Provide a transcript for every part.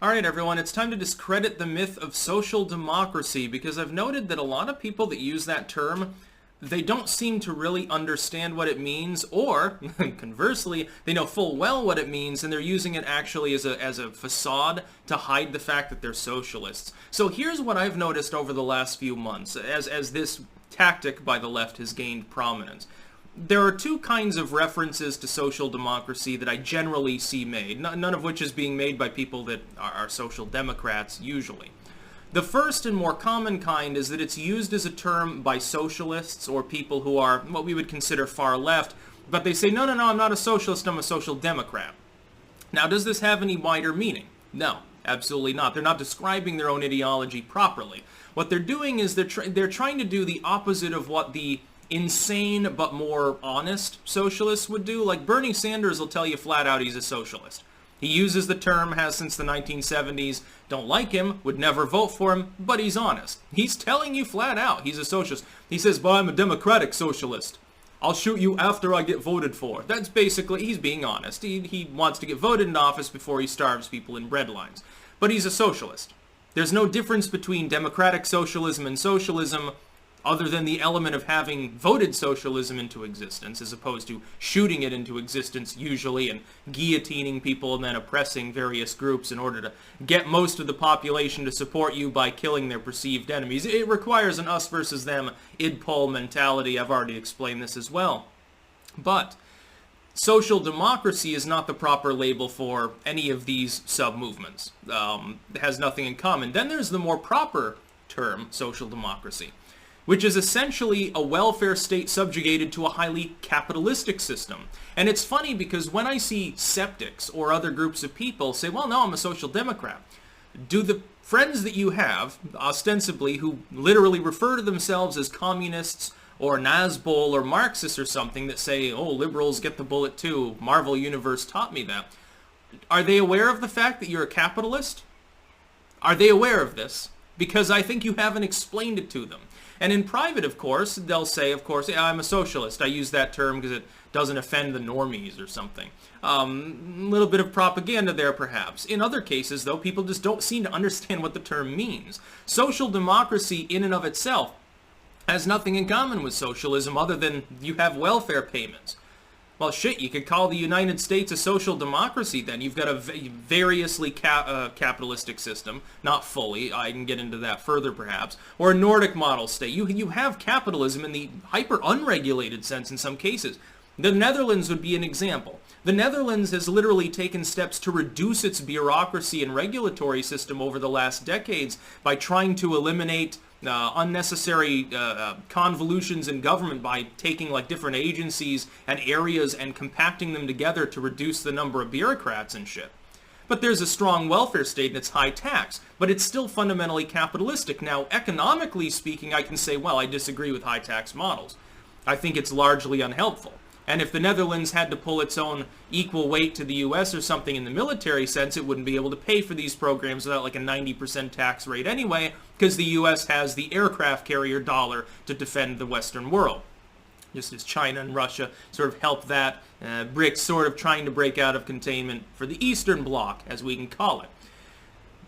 Alright everyone, it's time to discredit the myth of social democracy because I've noted that a lot of people that use that term, they don't seem to really understand what it means, or, conversely, they know full well what it means and they're using it actually as a facade to hide the fact that they're socialists. So here's what I've noticed over the last few months as this tactic by the left has gained prominence. There are two kinds of references to social democracy that I generally see made, none of which is being made by people that are social democrats usually. The first and more common kind is that it's used as a term by socialists or people who are what we would consider far left, but they say, no, I'm not a socialist, I'm a social democrat. Now, does this have any wider meaning? No, absolutely not. They're not describing their own ideology properly. What they're doing is they're trying to do the opposite of what the insane but more honest socialists would do. Like Bernie Sanders will tell you flat out he's a socialist. He uses the term, has since the 1970s, don't like him, would never vote for him, but he's honest. He's telling you flat out he's a socialist. He says, well, I'm a democratic socialist. I'll shoot you after I get voted for. That's basically, he's being honest. He wants to get voted in office before he starves people in bread lines. But he's a socialist. There's no difference between democratic socialism and socialism other than the element of having voted socialism into existence, as opposed to shooting it into existence usually and guillotining people and then oppressing various groups in order to get most of the population to support you by killing their perceived enemies. It requires an us versus them id pol mentality. I've already explained this as well. But social democracy is not the proper label for any of these sub-movements. It has nothing in common. Then there's the more proper term, social democracy, which is essentially a welfare state subjugated to a highly capitalistic system. And it's funny because when I see skeptics or other groups of people say, well, no, I'm a social democrat, do the friends that you have, ostensibly, who literally refer to themselves as communists or Nazbol or Marxists or something that say, oh, liberals get the bullet too, Marvel Universe taught me that, are they aware of the fact that you're a capitalist? Are they aware of this? Because I think you haven't explained it to them. And in private, of course, they'll say, of course, yeah, I'm a socialist. I use that term because it doesn't offend the normies or something. A little bit of propaganda there, perhaps. In other cases, though, people just don't seem to understand what the term means. Social democracy in and of itself has nothing in common with socialism other than you have welfare payments. Well, shit, you could call the United States a social democracy then. You've got a variously capitalistic system, not fully, I can get into that further perhaps, or a Nordic model state. You have capitalism in the hyper-unregulated sense in some cases. The Netherlands would be an example. The Netherlands has literally taken steps to reduce its bureaucracy and regulatory system over the last decades by trying to eliminate unnecessary convolutions in government by taking like different agencies and areas and compacting them together to reduce the number of bureaucrats and shit. But there's a strong welfare state and it's high tax, but it's still fundamentally capitalistic. Now, economically speaking, I can say, well, I disagree with high tax models. I think it's largely unhelpful. And if the Netherlands had to pull its own equal weight to the US or something in the military sense, it wouldn't be able to pay for these programs without like a 90% tax rate anyway, because the US has the aircraft carrier dollar to defend the Western world. Just as China and Russia sort of help that, BRICS sort of trying to break out of containment for the Eastern Bloc, as we can call it.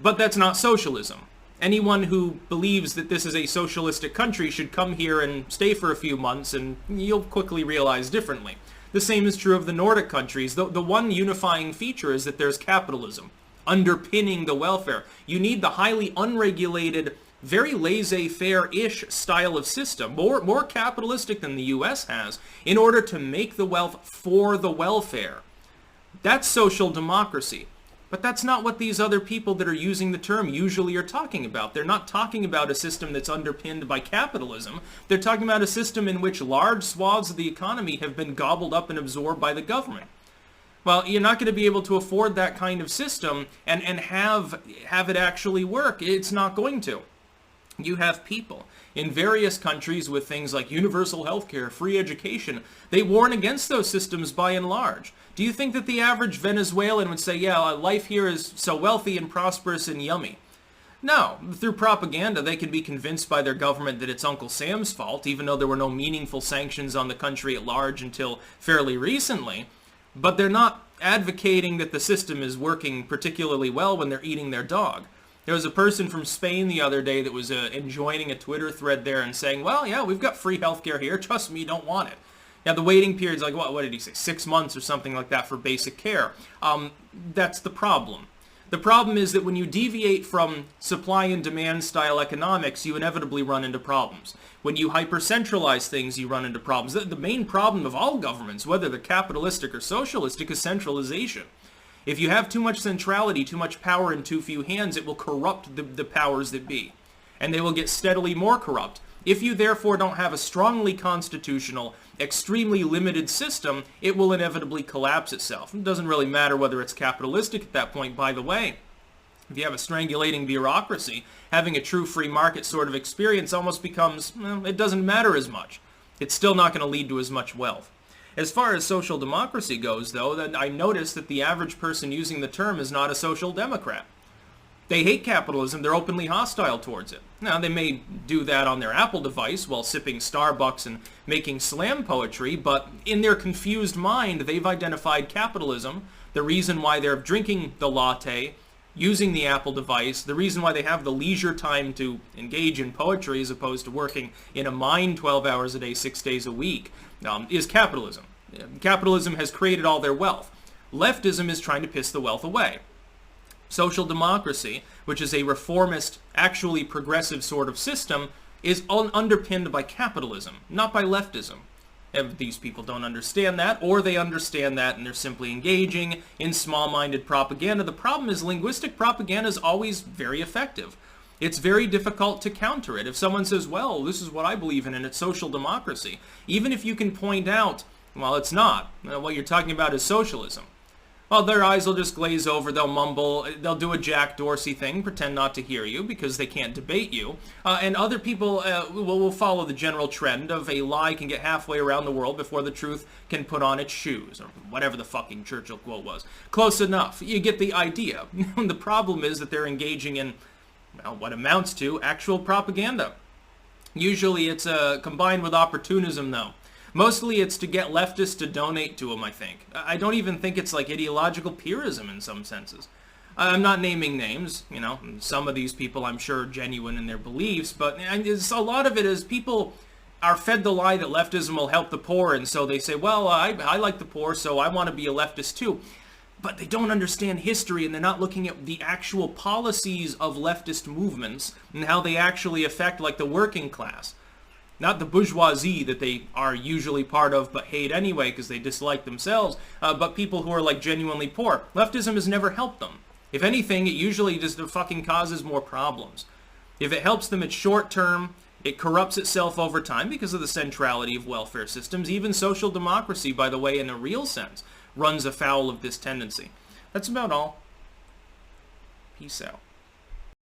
But that's not socialism. Anyone who believes that this is a socialistic country should come here and stay for a few months and you'll quickly realize differently. The same is true of the Nordic countries. The one unifying feature is that there's capitalism underpinning the welfare. You need the highly unregulated, very laissez-faire-ish style of system, more capitalistic than the US has, in order to make the wealth for the welfare. That's social democracy. But that's not what these other people that are using the term usually are talking about. They're not talking about a system that's underpinned by capitalism. They're talking about a system in which large swaths of the economy have been gobbled up and absorbed by the government. Well, you're not going to be able to afford that kind of system and have it actually work. It's not going to. You have people in various countries with things like universal healthcare, free education. They warn against those systems by and large. Do you think that the average Venezuelan would say, yeah, life here is so wealthy and prosperous and yummy? No. Through propaganda, they can be convinced by their government that it's Uncle Sam's fault, even though there were no meaningful sanctions on the country at large until fairly recently. But they're not advocating that the system is working particularly well when they're eating their dog. There was a person from Spain the other day that was enjoining a Twitter thread there and saying, well, yeah, we've got free healthcare here. Trust me, you don't want it. Now, the waiting period's like, what did he say, 6 months or something like that for basic care. That's the problem. The problem is that when you deviate from supply and demand style economics, you inevitably run into problems. When you hyper-centralize things, you run into problems. The main problem of all governments, whether they're capitalistic or socialistic, is centralization. If you have too much centrality, too much power in too few hands, it will corrupt the powers that be. And they will get steadily more corrupt. If you therefore don't have a strongly constitutional, extremely limited system, it will inevitably collapse itself. It doesn't really matter whether it's capitalistic at that point, by the way. If you have a strangulating bureaucracy, having a true free market sort of experience almost becomes, well, it doesn't matter as much. It's still not going to lead to as much wealth. As far as social democracy goes, though, then I notice that the average person using the term is not a social democrat. They hate capitalism, they're openly hostile towards it. Now, they may do that on their Apple device while sipping Starbucks and making slam poetry, but in their confused mind, they've identified capitalism, the reason why they're drinking the latte, using the Apple device, the reason why they have the leisure time to engage in poetry as opposed to working in a mine 12 hours a day, 6 days a week, is capitalism. Capitalism has created all their wealth. Leftism is trying to piss the wealth away. Social democracy, which is a reformist, actually progressive sort of system, is underpinned by capitalism, not by leftism. And these people don't understand that, or they understand that and they're simply engaging in small-minded propaganda. The problem is linguistic propaganda is always very effective. It's very difficult to counter it. If someone says, well, this is what I believe in and it's social democracy, even if you can point out, well, it's not. What you're talking about is socialism. Well, their eyes will just glaze over, they'll mumble, they'll do a Jack Dorsey thing, pretend not to hear you because they can't debate you, and other people will follow the general trend of a lie can get halfway around the world before the truth can put on its shoes, or whatever the fucking Churchill quote was. Close enough. You get the idea. The problem is that they're engaging in, well, what amounts to actual propaganda. Usually it's combined with opportunism, though. Mostly it's to get leftists to donate to them, I think. I don't even think it's like ideological purism in some senses. I'm not naming names, you know. Some of these people I'm sure are genuine in their beliefs, but a lot of it is people are fed the lie that leftism will help the poor, and so they say, well, I like the poor, so I want to be a leftist too. But they don't understand history, and they're not looking at the actual policies of leftist movements and how they actually affect, like, the working class. Not the bourgeoisie that they are usually part of but hate anyway because they dislike themselves, but people who are like genuinely poor. Leftism has never helped them. If anything, it usually just fucking causes more problems. If it helps them, it's short term, it corrupts itself over time because of the centrality of welfare systems. Even social democracy, by the way, in a real sense, runs afoul of this tendency. That's about all. Peace out.